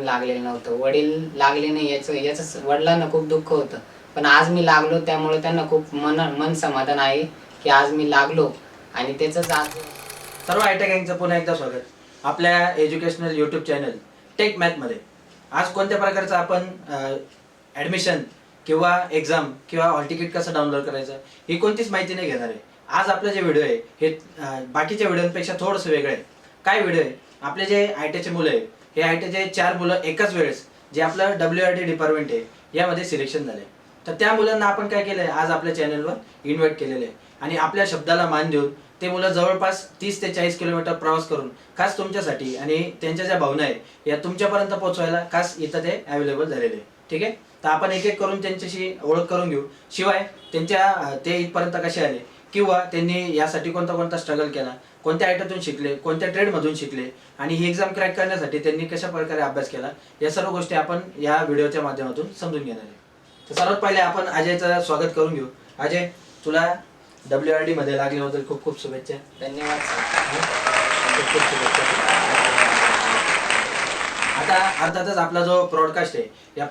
लागलेलं नव्हतं. वडील लागले नाही याचं वडिलांना खूप दुःख होतं. पण आज मी लागलो त्यामुळे त्यांना खूप मन समाधान आहे की आज मी लागलो आणि त्याचंच आज. सर्व आयटेक गँगचं पुन्हा एकदा स्वागत आपल्या एज्युकेशनल यूट्यूब चॅनल टेक मॅथमध्ये. आज कोणत्या प्रकारचं आपण ॲडमिशन किंवा एक्झाम किंवा हॉल तिकीट कसं डाउनलोड करायचं ही कोणतीच माहिती नाही घेणार आहे. आज आपलं जे व्हिडिओ आहे हे बाकीच्या व्हिडिओपेक्षा थोडंसं वेगळं आहे. काय व्हिडिओ आहे, आपले जे आयटीचे मुलं आहे हे आयटीचे 4 मुलं एकाच वेळेस जे आपलं WRD डिपार्टमेंट आहे यामध्ये सिलेक्शन झाले. तर त्या मुलांना आपण काय केलं आहे, आज आपल्या चॅनलवर इन्व्हाइट केलेलं आहे आणि आपल्या शब्दाला मान देऊन ते मुलं जवळपास 30 ते 40 किलोमीटर प्रवास करून खास तुमच्यासाठी आणि त्यांच्या ज्या भावना आहे या तुमच्यापर्यंत पोहोचवायला खास इथं ते अवेलेबल झालेले आहे. ठीक आहे, तर आपण एक एक करून त्यांच्याशी ओळख करून घेऊ. शिवाय ते इथपर्यंत कसे आले किंवा त्यांनी यासाठी कोणता स्ट्रगल केला, कोणत्या आयट्यातून शिकले, कोणत्या ट्रेडमधून शिकले आणि ही एक्झाम क्रॅक करण्यासाठी त्यांनी कशा प्रकारे अभ्यास केला, या सर्व गोष्टी आपण या व्हिडिओच्या माध्यमातून समजून घेणार आहे. तर सर्वात पहिले आपण अजयचं स्वागत करून घेऊ. अजय, तुला WRD मध्ये लागल्याबद्दल खूप खूप शुभेच्छा. धन्यवाद सर. खूप खूप शुभेच्छा. आता अर्थातच आपला जो ब्रॉडकास्ट आहे या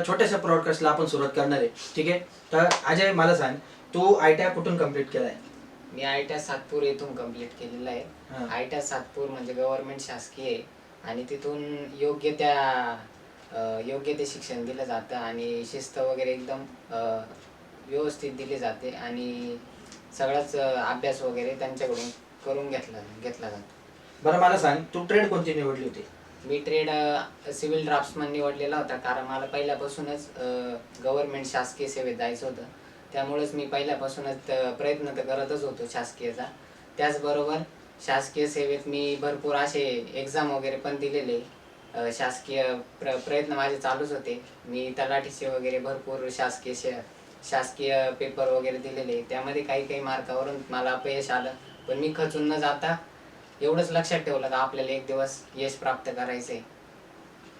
छोट्याशा ब्रॉडकास्टला आपण सुरुवात करणार आहे. ठीक आहे, तर अजय मला सांग, तू ITI कुठून कम्प्लीट केलाय? मी ITI सातपूर येथून कंप्लीट केलेलं आहे. ITI सातपूर म्हणजे गव्हर्नमेंट शासकीय आहे आणि तिथून योग्य ते शिक्षण दिलं जातं आणि शिस्त वगैरे एकदम व्यवस्थित दिली जाते आणि सगळाच अभ्यास वगैरे त्यांच्याकडून करून घेतला जातो. बरं मला सांग, तू ट्रेड कोणती निवडली होती? मी ट्रेड सिव्हिल ड्राफ्ट्समन निवडलेला होता, कारण मला पहिल्यापासूनच गव्हर्नमेंट शासकीय सेवेत जायचं होतं. त्यामुळेच मी पहिल्यापासूनच प्रयत्न तर करतच होतो शासकीयचा. त्याचबरोबर शासकीय सेवेत मी भरपूर असे एक्झाम वगैरे पण दिलेले. शासकीय प्रयत्न माझे चालूच होते. मी तलाठीचे वगैरे भरपूर शासकीय पेपर वगैरे दिलेले. त्यामध्ये काही मार्कावरून मला अपयश आलं, पण मी खचून न जाता एवढंच लक्षात ठेवलं का आपल्याला एक दिवस यश प्राप्त करायचंय.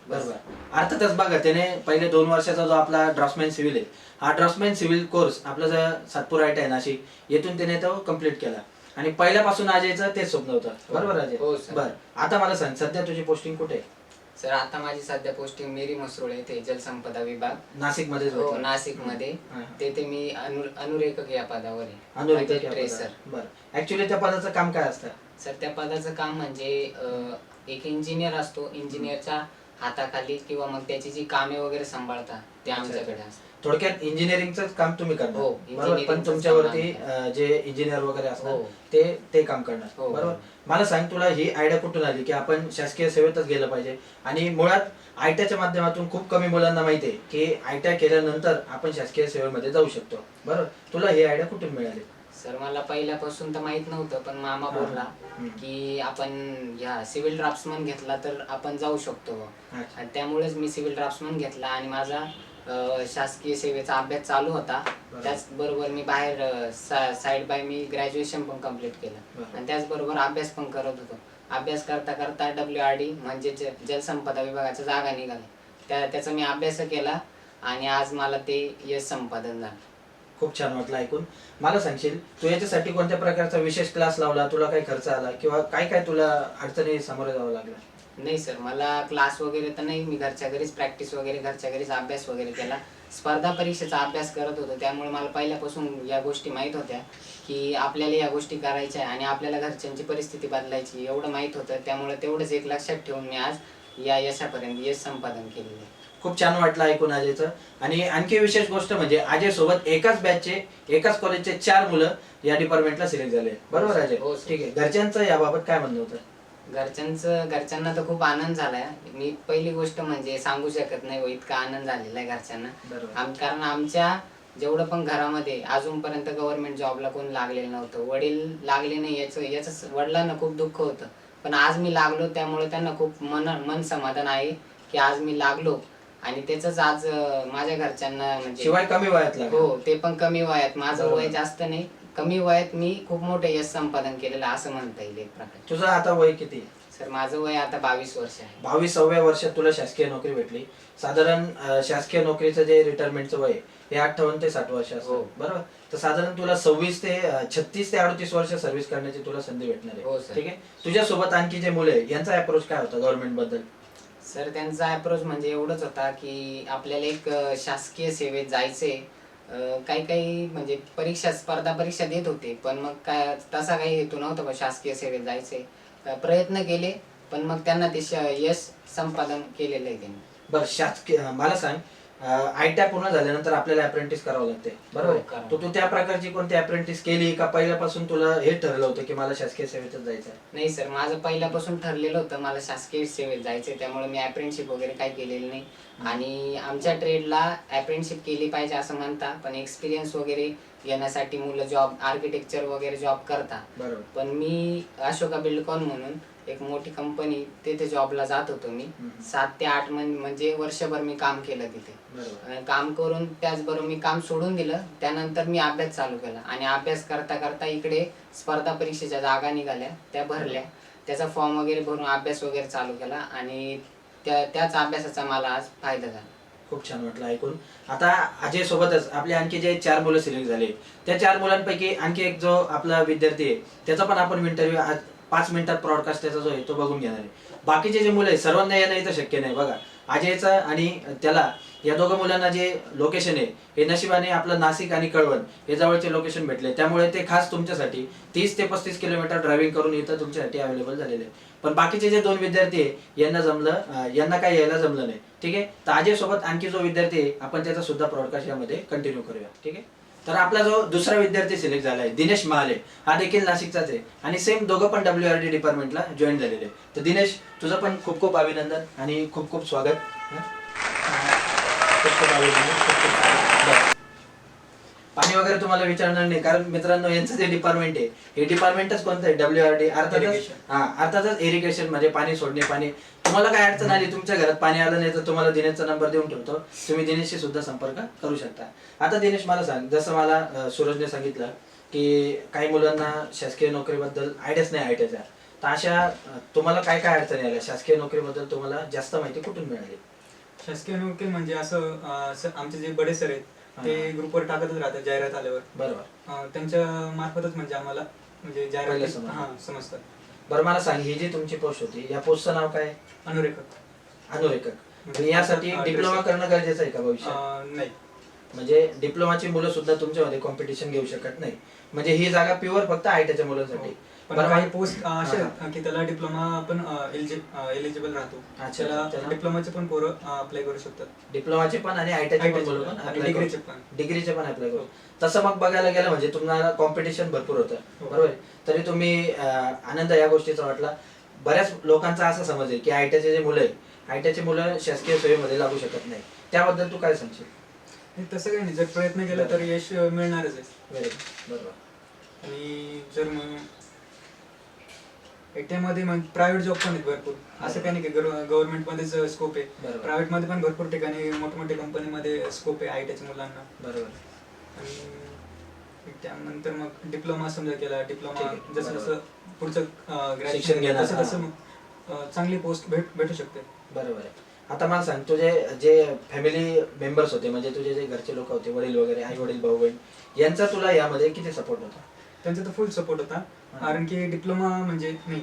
बरोबर. अर्थातच बघा, त्याने पहिले 2 वर्षाचा जो आपला ड्राफ्टमॅन सिव्हिल आहे हा ड्राफ्टमॅन सिव्हिल कोर्स आपला जो सातपूर ITI नाशिक येथून त्याने तो कम्प्लीट केला आणि पहिल्यापासून अजयचं तेच स्वप्न होतं. बरोबर अजय? हो सर. बरं, आता मला सांग, सध्या तुझी पोस्टिंग कुठे आहे? सर, आता माझी सध्या पोस्टिंग मेरी मसरूळ येथे जलसंपदा विभाग नाशिक मध्ये? हो, नाशिक मध्ये. तेथे मी अनुरेखक या पदावर आहे. अनुरेखक ट्रेसर. बरं, ऍक्च्युली त्या पदाचं काम काय असतं? सर, त्या पदाचं काम म्हणजे एक इंजिनियर असतो, इंजिनियरच्या हाताखाली किंवा मग त्याची जी कामे वगैरे सांभाळतात ते आमच्याकडे असतात. थोडक्यात इंजिनिअरिंगचं काम तुम्ही करणार? हो, बरोबर. पण तुमच्यावरती जे इंजिनियर वगैरे असतात ते काम करणार. बरोबर. मला सांग, तुला ही आयडिया कुठून आली की आपण शासकीय सेवेतच गेलं पाहिजे? आणि मुळात ITIच्या माध्यमातून खूप कमी मुलांना माहिती आहे की ITI केल्यानंतर आपण शासकीय सेवेमध्ये जाऊ शकतो. बरोबर, तुला ही आयडिया कुठून मिळाली? सर, मला पहिल्यापासून तर माहित नव्हतं, पण मामा बोलला की आपण ह्या सिव्हिल ड्राफ्ट्समन घेतला तर आपण जाऊ शकतो. आणि त्यामुळेच मी सिव्हिल ड्राफ्ट्समन घेतला आणि माझा शासकीय सेवेचा अभ्यास चालू होता. त्याचबरोबर मी बाहेर साईड बाय मी ग्रॅज्युएशन पण कम्प्लीट केलं आणि त्याचबरोबर अभ्यास पण करत होतो. अभ्यास करता करता WRD म्हणजे जलसंपदा विभागाच्या जागा निघाल्या, त्याचा मी अभ्यास केला आणि आज मला ते यश संपादन झालं. खूप छान वाटलं ऐकून. मला सांगशील, तू याच्यासाठी कोणत्या प्रकारचा विशेष क्लास लावला, तुला काही खर्च आला किंवा काय तुला अडचणी सामोरे जावं लागलं? नाही सर, मला क्लास वगैरे तर नाही. मी घरच्या घरीच प्रॅक्टिस वगैरे, घरच्या घरीच अभ्यास वगैरे केला. स्पर्धा परीक्षेचा अभ्यास करत होतो, त्यामुळे मला पहिल्यापासून या गोष्टी माहीत होत्या की आपल्याला या गोष्टी करायच्या आहे आणि आपल्याला घरच्यांची परिस्थिती बदलायची एवढं माहीत होतं. त्यामुळे तेवढंच एक लक्षात ठेवून मी आज या यशापर्यंत यश संपादन केलेलं आहे. खूप छान वाटलं ऐकून अजयचं. आणि आणखी विशेष गोष्ट म्हणजे अजय सोबत एकाच बॅचचे, एकाच कॉलेजचे 4 मुलं या डिपार्टमेंटला सिलेक्ट झाले. बरोबर अजय? हो. ठीक आहे, घरच्यांचं याबाबत काय म्हणणं होतं? घरच्यांना तर खूप आनंद झालाय. मी पहिली गोष्ट म्हणजे सांगू शकत नाही इतका आनंद झालेला आहे घरच्यांना. कारण आमच्या जेवढं पण घरामध्ये अजूनपर्यंत गव्हर्नमेंट जॉबला कोण लागलेलं नव्हतं. वडील लागले नाही याचं वडिलांना खूप दुःख होतं, पण आज मी लागलो त्यामुळे त्यांना खूप मन समाधान आहे की आज मी लागलो आणि त्याचंच आज माझ्या घरच्यांना म्हणजे शिवाय कमी वयात लागलो. हो, ते पण कमी वयात. माझं वय जास्त नाही, कमी वयात मी खूप मोठं यश संपादन केलेलं असं म्हणता येईल एक प्रकारे. तुझं आता वय किती? सर, माझं वय आता 22 वर्ष आहे. 22व्या वर्षात तुला शासकीय नोकरी भेटली. साधारण शासकीय नोकरीचं जे रिटायरमेंटचं वय हे 58 ते 60 वर्ष असतं. बरोबर. तर साधारण तुला 36 ते 38 वर्ष सर्व्हिस करण्याची तुला संधी भेटणार आहे. ठीक आहे, तुझ्यासोबत आणखी जे मुलं आहे यांचा अप्रोच काय होता गव्हर्नमेंट बद्दल? सर त्यांचा अप्रोच म्हणजे एवढंच होता की आपल्याला एक शासकीय सेवेत जायचे. काही काही म्हणजे स्पर्धा परीक्षा देत होते, पण मग काय तसा काही हेतू नव्हता बा शासकीय सेवेत जायचे. प्रयत्न केले, पण मग त्यांना ते यश संपादन केलेलं आहे त्यांनी. बरं, शासकीय मला सांग, ITI पूर्ण झाल्यानंतर आपल्याला अप्रेंटिस करावं लागते, बरोबर हो, आहे? करावं. तर तू त्या प्रकारची कोणती अप्रेंटिस केली का पहिल्यापासून तुला हे ठरलं होतं की मला शासकीय सेवेतच जायचं आहे? नाही सर, माझं पहिल्यापासून ठरलेलं होतं मला शासकीय सेवेत जायचं आहे, त्यामुळे मी अप्रेंटिसशिप वगैरे काही केलेली नाही. आणि आमच्या ट्रेडला अप्रेंटिसशिप केली पाहिजे असं म्हणता, पण एक्सपिरियन्स वगैरे घेण्यासाठी मुलं जॉब आर्किटेक्चर वगैरे जॉब करता. बरोबर. पण मी अशोका बिल्डकॉन म्हणून एक मोठी कंपनी, तिथे जॉबला जात होतो मी. 7 ते 8 म्हणजे वर्षभर मी काम केलं तिथे. बरोबर. काम करून त्याचबरोबर मी काम सोडून दिलं. त्यानंतर मी अभ्यास चालू केला आणि अभ्यास करता करता इकडे स्पर्धा परीक्षेच्या जागा निघाल्या, त्या भरल्या. त्याचा फॉर्म वगैरे भरून अभ्यास वगैरे चालू केला आणि त्याच अभ्यासाचा मला आज फायदा झाला. खूप छान वाटलं ऐकून. आता अजय सोबतच आपले आणखी जे 4 मुलं सिलेक्ट झाले, त्या 4 मुलांपैकी आणखी एक जो आपला विद्यार्थी आहे त्याचा पण आपण इंटरव्ह्यू आज 5 मिनिटात ब्रॉडकास्ट त्याचा जो आहे तो बघून घेणार आहे. बाकीचे जे मुलं आहेत सर्वांना येणं इथं शक्य नाही. बघा, अजयचा आणि त्याला, या दोघं मुलांना जे लोकेशन आहे हे नशिबाने आपलं नाशिक आणि कळवण हे जवळचे लोकेशन भेटले, त्यामुळे ते खास तुमच्यासाठी 30 ते 35 किलोमीटर ड्रायव्हिंग करून इथं तुमच्यासाठी अवेलेबल झालेले आहे. पण बाकीचे जे 2 विद्यार्थी आहे यांना काही यायला जमलं नाही. ठीक आहे, तर अजय सोबत आणखी जो विद्यार्थी आहे आपण त्याचा सुद्धा ब्रॉडकास्ट यामध्ये कंटिन्यू करूया. ठीक आहे, तर आपला जो दुसरा विद्यार्थी सिलेक्ट झाला आहे दिनेश महाले, हा देखील नाशिकचाच आहे आणि सेम दोघं पण WRD डिपार्टमेंटला जॉईन झालेले आहे. तर दिनेश, तुझं पण खूप खूप अभिनंदन आणि खूप खूप स्वागत. खूप खूप अभिनंदन, खूप खूप स्वागत. पाणी वगैरे तुम्हाला विचारणार नाही, कारण मित्रांनो यांचं जे डिपार्टमेंट आहे हे डिपार्टमेंटच कोणतं आहे? WRD. अर्थातच इरिगेशन म्हणजे पाणी सोडणे. पाणी, तुम्हाला काय अडचण आली, तुमच्या घरात पाणी आलं नाही तर तुम्हाला दिनेशचा नंबर देऊन ठेवतो, तुम्ही दिनेशशी सुद्धा संपर्क करू शकता. आता दिनेश मला सांग, जसं मला सूरजने सांगितलं की काही मुलांना शासकीय नोकरीबद्दल आयडियाच नाही ITIच्या, तर अशा तुम्हाला काय काय अडचणी आल्या? शासकीय नोकरीबद्दल तुम्हाला जास्त माहिती कुठून मिळाली? शासकीय नोकरी म्हणजे असं आमचे जे बडे सर आहेत ते ग्रुपवर टाकतच राहतात जाहिरात आल्यावर. बरोबर. त्यांच्या मार्फतच म्हणजे आम्हाला म्हणजे जाहिरात समजतात. बरं, मला सांग, ही जी तुमची पोस्ट होती या पोस्टचं नाव काय? अनुरेखक. आणि यासाठी डिप्लोमा करणं गरजेचं आहे का भविष्यात? नाही, म्हणजे डिप्लोमाची मुलं सुद्धा तुमच्यामध्ये कॉम्पिटिशन घेऊ शकत नाही, म्हणजे ही जागा प्युअर फक्त ITIच्या मुलांसाठी. पण काही पोस्ट अशा आहेत की त्याला डिप्लोमा पण एलिजिबल राहतो. त्याला डिप्लोमाचे पण पोरं अप्लाय करू शकतात. डिप्लोमाचे पण आणि ITIचे पण मुलं पण अप्लाय करू, डिग्रीचे पण अप्लाय करू. तसं मग बघायला गेलं म्हणजे तुम्हाला कॉम्पिटिशन भरपूर होतं, बरोबर. तरी तुम्ही आनंद या गोष्टीचा वाटला. बऱ्याच लोकांचा असा समज आहे की ITIचे जे मुलं आहे, ITIचे मुलं शासकीय सेवेमध्ये लागू शकत नाही, त्याबद्दल तू काय सांगशील? तसं काही नाही, जर प्रयत्न केला तर यश मिळणारच आहे. व्हेरी बरोबर. आणि जर मग ITI मध्ये मग प्रायव्हेट जॉब पण आहेत भरपूर, असं काही नाही की गव्हर्नमेंट मध्येच स्कोप आहे. प्रायव्हेट मध्ये पण भरपूर ठिकाणी मोठमोठ्या कंपनीमध्ये स्कोप आहे ITIच्या मुलांना. बरोबर. आणि त्यानंतर मग डिप्लोमा समजा केला, डिप्लोमा जसं जसं पुढचं शिक्षण घेणार तसं तसं मग चांगली पोस्ट भेटू शकते. बरोबर आहे. आता मला सांग, तुझे जे फॅमिली मेंबर्स होते, म्हणजे तुझे जे घरचे लोक होते, वडील वगैरे, आई वडील, भाऊ बहीण, यांचा तुला यामध्ये किती सपोर्ट होता? त्यांचा तर फुल सपोर्ट होता, कारण की डिप्लोमा म्हणजे नाही,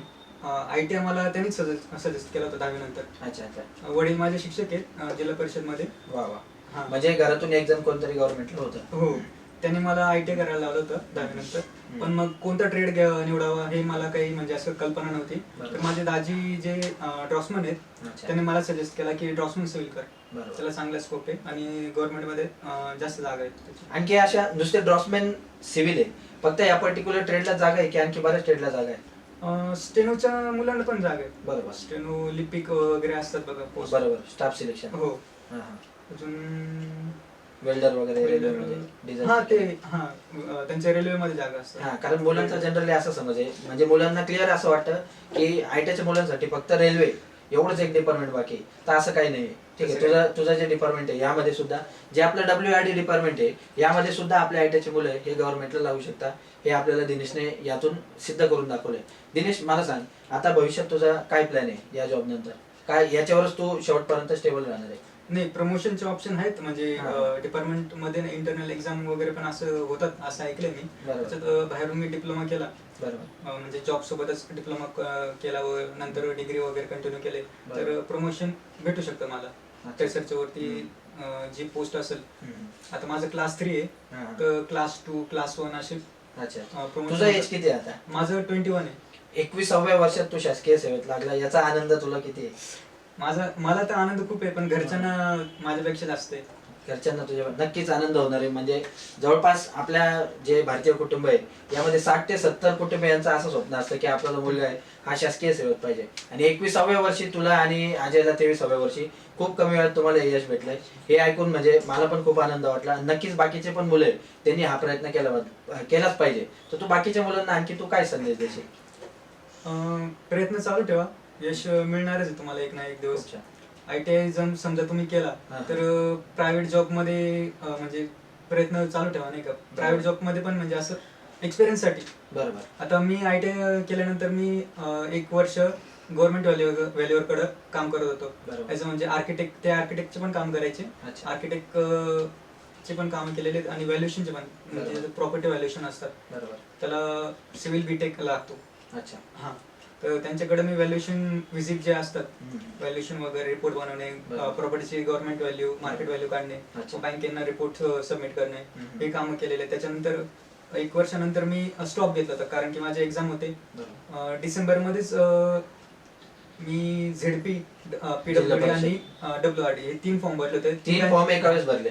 ITI मला त्यांनीच सजेस्ट केला होता 10वी नंतर. अच्छा अच्छा. वडील माझे शिक्षक आहेत जिल्हा परिषद मध्ये. वा वा. म्हणजे घरातून एक जण कोणतरी गव्हर्नमेंटला होतं? हो, त्यांनी मला ITI करायला लावलं होतं 10वी नंतर. पण मग कोणता ट्रेड निवडावा हे मला काही म्हणजे असं कल्पना नव्हती. तर माझे दाजी जे ड्रॉप्समन आहेत त्यांनी मला सजेस्ट केला की ड्रॉप्समन सिव्हिल कर, त्याला चांगला स्कोप आहे आणि गव्हर्नमेंट मध्ये जास्त जागा आहेत. आणखी अशा नुसते ड्रॉप्समॅन सिव्हिल आहे फक्त या पर्टिक्युलर ट्रेडला जागा आहे की आणखी बऱ्याच ट्रेडला जागा आहे? स्टेनोच्या मुलांना पण जागा आहे. बरोबर. स्टेनो, लिपिक वगैरे असतात बघा पोस्ट. बरोबर, स्टाफ सिलेक्शन. हो. अजून वेल्डर वगैरे, रेल्वेमध्ये डिझाईन. त्यांच्या रेल्वेमध्ये जागा असतात. कारण मुलांचा जनरली असा समज आहे, म्हणजे मुलांना क्लिअर असं वाटतं की ITIच्या मुलांसाठी फक्त रेल्वे एवढंच एक डिपार्टमेंट बाकी, तर असं काही नाही. ठीक आहे, तुझं जे डिपार्टमेंट आहे यामध्ये सुद्धा जे आपलं WRD डिपार्टमेंट आहे यामध्ये सुद्धा आपल्या ITIचे मुलं हे गव्हर्नमेंटला लागू शकतात, हे आपल्याला दिनेशने यातून सिद्ध करून दाखवलंय. दिनेश, मला सांग, आता भविष्यात तुझा काय प्लॅन आहे या जॉब नंतर? काय याच्यावरच तू शेवटपर्यंत स्टेबल राहणार आहे? नाही, प्रमोशनचे ऑप्शन आहेत म्हणजे हा. डिपार्टमेंट मध्ये इंटरनल एक्झाम वगैरे पण असं होतात असं ऐकलंय मी. बरोबर. त्याच्यात बाहेरून मी डिप्लोमा केला, बरोबर. म्हणजे जॉब सोबतच डिप्लोमा केला व नंतर डिग्री वगैरे कंटिन्यू केले, तर प्रमोशन भेटू शकतं मला. टेसरच्या वरती जी पोस्ट असेल, आता माझं क्लास 3 आहे, तर क्लास 2 क्लास 1 असे अच्छा. promotion तुझं एज होतं. किती आहे आता? माझं 21 आहे. 21व्या वर्षात तू शासकीय सेवेत लागला, याचा आनंद तुला किती आहे? मला तर आनंद खूप आहे, पण घरच्यांना माझ्यापेक्षा जास्त आहे. घरच्यांना तुझ्या नक्कीच आनंद होणार आहे. म्हणजे जवळपास आपल्या जे भारतीय कुटुंब आहे यामध्ये 60 ते 70 कुटुंबियांचं असं स्वप्न असतं की आपला जो मुलगा आहे हा शासकीय सेवेत पाहिजे. आणि 21व्या वर्षी तुला आणि अजयला 23व्या वर्षी खूप कमी वेळात तुम्हाला हे यश भेटलंय. हे ऐकून म्हणजे मला पण खूप आनंद वाटला. नक्कीच बाकीचे पण मुलं आहेत त्यांनी हा प्रयत्न केलाच पाहिजे. तर तू बाकीच्या मुलांना आणखी तू काय संदेश देशील? प्रयत्न चालू ठेवा, यश मिळणारच आहे तुम्हाला एक ना एक दिवस. ITI जर समजा तुम्ही केला तर प्रायव्हेट जॉब मध्ये म्हणजे प्रयत्न चालू ठेवा, नाही का. प्रायव्हेट जॉब मध्ये पण म्हणजे असं एक्सपिरियन्स साठी. बरोबर. आता मी ITI केल्यानंतर मी 1 वर्ष गव्हर्नमेंट व्हॅल्युअर कडे काम करत होतो. ॲज म्हणजे आर्किटेक्ट, ते आर्किटेक्टचे पण काम करायचे, आर्किटेक्ट चे पण काम केलेले आहेत आणि व्हॅल्युएशनचे पण, म्हणजे प्रॉपर्टी व्हॅल्युएशन असतात. बरोबर. त्याला सिव्हिल बीटेक लागतो. अच्छा. हा, तर त्यांच्याकडे मी व्हॅल्युएशन व्हिजिट जे असतात, व्हॅल्युएशन वगैरे रिपोर्ट बनवणे, प्रॉपर्टीची गव्हर्नमेंट व्हॅल्यू, मार्केट व्हॅल्यू काढणे, बँकेना रिपोर्ट सबमिट करणे, हे काम केलेले. त्याच्यानंतर 1 वर्षानंतर मी स्टॉप घेतला होता, कारण की माझे एक्झाम होते. डिसेंबर मध्येच मी ZP, PWD आणि WRD हे 3 फॉर्म भरले होते. 3 फॉर्म एका वेळेस भरले.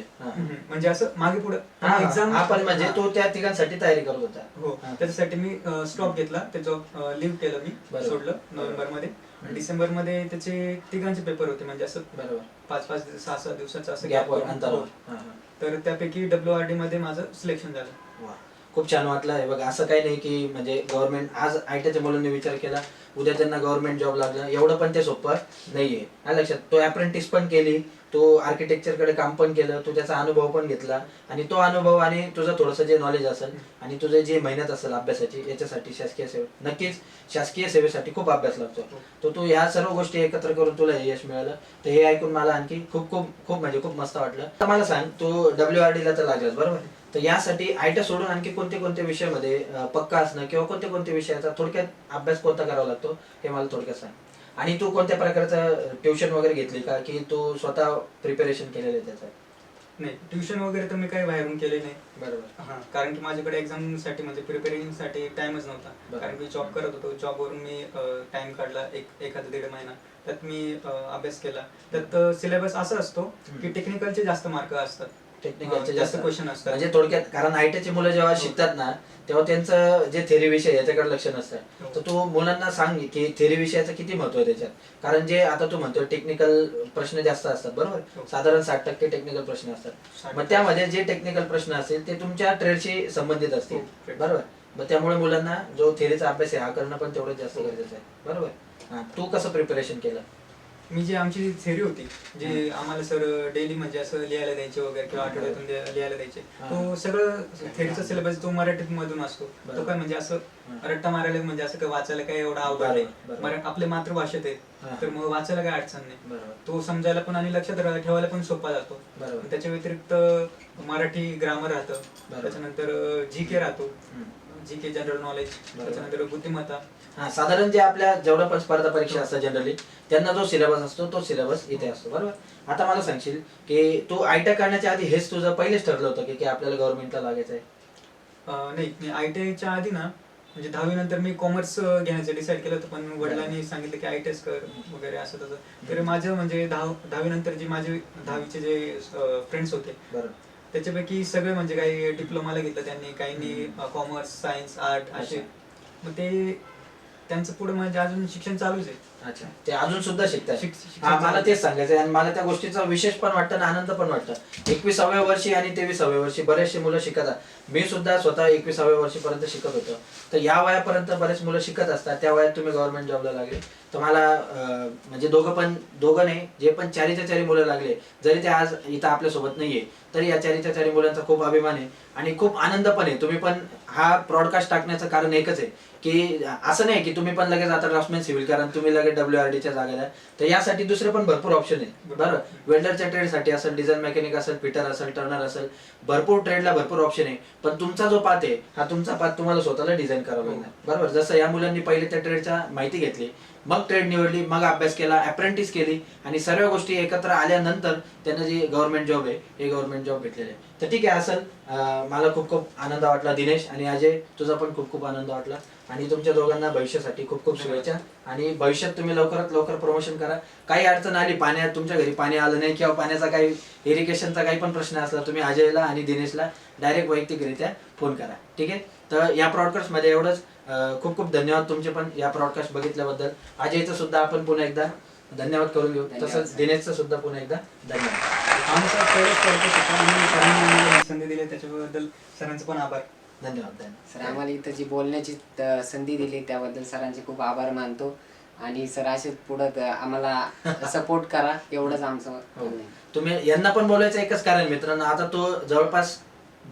म्हणजे असं मागे पुढे एक्झाम आपण म्हणजे तू त्या तिघांसाठी तयारी करत होता. हो, त्याच्यासाठी मी स्टॉप घेतला, ते जॉब लिव्ह केलं मी, सोडलं नोव्हेंबर मध्ये. डिसेंबर मध्ये त्याचे तिघांचे पेपर होते, म्हणजे असं बरोबर 5-5 6-6 दिवसाचं असं गॅप गॅप. अंतरावर. तर त्यापैकी WRD मध्ये माझं सिलेक्शन झालं. वा, खूप छान वाटलं. हे बघा, असं काही नाही की म्हणजे गव्हर्नमेंट आज ITच्या मुलांनी विचार केला उद्या त्यांना गव्हर्नमेंट जॉब लागला, एवढं पण ते सोपं नाहीये. लक्षात, तो अप्रेंटिस पण केली, तो आर्किटेक्चर कडे काम पण केलं, तू त्याचा अनुभव पण घेतला, आणि तो अनुभव आणि तुझं थोडंसं जे नॉलेज असेल आणि तुझं जे मेहनत असेल अभ्यासाची, याच्यासाठी शासकीय सेवा, नक्कीच शासकीय सेवेसाठी खूप अभ्यास लागतो. तर तू ह्या सर्व गोष्टी एकत्र करून तुला हे यश मिळालं. तर हे ऐकून मला आणखी खूप खूप खूप म्हणजे खूप मस्त वाटलं. तर मला सांग, तू WRDला तर लागलास बरोबर, तर यासाठी IT सोडून आणखी कोणते कोणते विषयामध्ये पक्का असणं किंवा कोणते कोणते विषयाचा थोडक्यात अभ्यास कोणता करावा लागतो हे मला थोडक्यात सांग. आणि तू कोणत्या प्रकारचं ट्युशन वगैरे घेतली का, की तू स्वतः प्रिपरेशन केलेलं आहे त्याचं? नाही, ट्युशन वगैरे तर मी काही बाहेरून केले नाही. बरोबर. हा, कारण की माझ्याकडे एक्झाम साठी म्हणजे प्रिपेरिंग साठी टाइमच नव्हता, कारण की जॉब करत होतो. जॉबवरून मी टाइम काढला एखादा 1.5 महिना, त्यात मी अभ्यास केला. त्यात सिलेबस असा असतो की टेक्निकलचे जास्त मार्क असतात, टेक्निकलचे जास्त क्वेश्चन असतात. म्हणजे थोडक्यात, कारण ITची मुलं जेव्हा शिकतात ना तेव्हा त्यांचं जे थेरी विषय याच्याकडे लक्ष नसतं. तर तू मुलांना सांग की थेरी विषयाचं किती महत्व आहे त्याच्यात. कारण जे आता तू म्हणतो टेक्निकल प्रश्न जास्त असतात बरोबर, साधारण 60% टेक्निकल प्रश्न असतात. मग त्यामध्ये जे टेक्निकल प्रश्न असतील ते तुमच्या ट्रेडशी संबंधित असतील बरोबर. मग त्यामुळे मुलांना जो थेरीचा अभ्यास आहे हा करणं पण तेवढंच जास्त गरजेचं आहे बरोबर. तू कसं प्रिपरेशन केलं? मी जी आमची थेरी होती, जी आम्हाला सर डेली म्हणजे असं लिहायला द्यायचे वगैरे, किंवा आठवड्यातून लिहायला द्यायचे, तो सगळं थेरीचा सिलेबस तो मराठीत मधून असतो. तो काय म्हणजे असं रट्टा मारायला, म्हणजे असं काय वाचायला काय एवढा अवघड नाही, आपल्या मातृभाषेत आहे, तर मग वाचायला काय अडचण नाही. तो समजायला पण आणि लक्षात ठेवायला पण सोपा जातो. त्याच्या व्यतिरिक्त मराठी ग्रामर राहतं, त्याच्यानंतर GK राहतो, GK जनरल नॉलेज, त्याच्यानंतर बुद्धिमत्ता. साधारण जे आपल्या जेवढ्या पण स्पर्धा परीक्षा असतात जनरली त्यांना जो सिलेबस असतो तो सिलेबस इथे असतो बरोबर. आता मला सांगशील की तू ITI करण्याच्या आधी हेच तुझं पहिलेच ठरलं होतं की आपल्याला गव्हर्नमेंटला लागायचं आहे? नाही, मी ITIच्या आधी ना, म्हणजे 10वी नंतर मी कॉमर्स घेण्याचं डिसाईड केलं होतं, पण वडिलांनी सांगितलं की ITIच कर वगैरे असं तसं. तर माझं म्हणजे 10वी नंतर जे माझे 10वीचे जे फ्रेंड्स होते त्याच्यापैकी सगळे म्हणजे काही डिप्लोमाला घेतलं त्यांनी, काहींनी कॉमर्स, सायन्स, आर्ट असे. मग ते त्यांचं पुढे म्हणजे अजून शिक्षण चालूच आहे. अच्छा, ते अजून सुद्धा शिकतात. मला तेच सांगायचं आणि मला त्या गोष्टीचा विशेष पण वाटतं आणि आनंद पण वाटतं. 21व्या वर्षी आणि 23व्या वर्षी बरेचसे मुलं शिकतात. मी सुद्धा स्वतः 21व्या वर्षीपर्यंत शिकत होतो. तर या वयापर्यंत बरेच मुलं शिकत असतात. त्या वयात तुम्ही गव्हर्नमेंट जॉबला लागले. तर मला म्हणजे दोघं नाही, जे पण 4च्या 4 मुलं लागले, जरी ते आज इथं आपल्यासोबत नाहीये तरी या 4च्या 4 मुलांचा खूप अभिमान आहे आणि खूप आनंद पण आहे. तुम्ही पण हा ब्रॉडकास्ट टाकण्याचं कारण एकच आहे की असं नाही की तुम्ही पण लगेच आता ड्राफ्टमॅन सिव्हिल करा आणि तुम्ही लगेच WRDच्या जागेला, तर यासाठी दुसरे पण भरपूर ऑप्शन आहे बरं. वेल्डरच्या ट्रेडसाठी असेल, डिझेल मेकॅनिक असेल, फिटर असेल, टर्नर असेल, भरपूर ट्रेडला भरपूर ऑप्शन आहे. पण तुमचा जो पाथ आहे हा तुमचा पाथ तुम्हाला स्वतःला डिझाईन करावा लागणार बरोबर. जसं या मुलांनी पहिले त्या ट्रेडच्या माहिती घेतली, मग ट्रेड निवडली, मग अभ्यास केला, अप्रेंटिस केली आणि सर्व गोष्टी एकत्र आल्यानंतर त्यांना जी गव्हर्नमेंट जॉब आहे हे गव्हर्नमेंट जॉब भेटलेले आहे. तर ठीक आहे असेल. मला खूप खूप आनंद वाटला दिनेश आणि अजय, तुझा पण खूप खूप आनंद वाटला आणि तुमच्या दोघांना भविष्यासाठी खूप खूप शुभेच्छा आणि भविष्यात तुम्ही लवकरात लवकर प्रमोशन करा. काही अडचण आली, पाण्यात तुमच्या घरी पाणी आलं नाही किंवा पाण्याचा काही इरिगेशनचा काही पण प्रश्न असला, तुम्ही अजयला आणि दिनेशला डायरेक्ट वैयक्तिकरित्या फोन करा. ठीक आहे. तर या ब्रॉडकास्टमध्ये एवढंच. खूप खूप धन्यवाद तुमचे पण या ब्रॉडकास्ट बघितल्याबद्दल. अजयचं सुद्धा आपण पुन्हा एकदा धन्यवाद करून घेऊ, तसंच दिनेशचं सुद्धा पुन्हा एकदा धन्यवाद. आमचा पहिलाच पॉडकास्ट होता आणि सरांनी आम्हाला संधी दिली त्याच्याबद्दल सरांचं पण आभार. धन्यवाद धन्यवाद. सर आम्हाला इथं जी बोलण्याची संधी दिली त्याबद्दल सरांचे खूप आभार मानतो आणि सर असे पुढं आम्हाला सपोर्ट करा एवढंच आमचं म्हणणं आहे. तुम्ही यांना पण बोलायचं एकच कारण मित्रांनो, आता तो जवळपास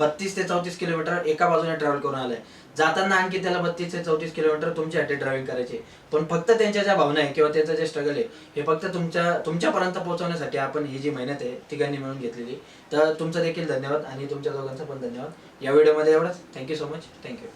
32 ते 34 किलोमीटर एका बाजूने ट्रॅव्हल करून आलाय. जाताना आणखी त्याला 32 ते 34 किलोमीटर तुमच्यासाठी ड्रायव्हिंग करायचे. पण फक्त त्यांच्या ज्या भावना आहे किंवा त्यांचं जे स्ट्रगल आहे हे फक्त तुमच्यापर्यंत पोहोचवण्यासाठी आपण ही जी मेहनत आहे तिघांनी मिळून घेतलेली. तर तुमचं देखील धन्यवाद आणि तुमच्या दोघांचा पण धन्यवाद. या व्हिडिओमध्ये एवढंच. Thank you so much. थँक्यू.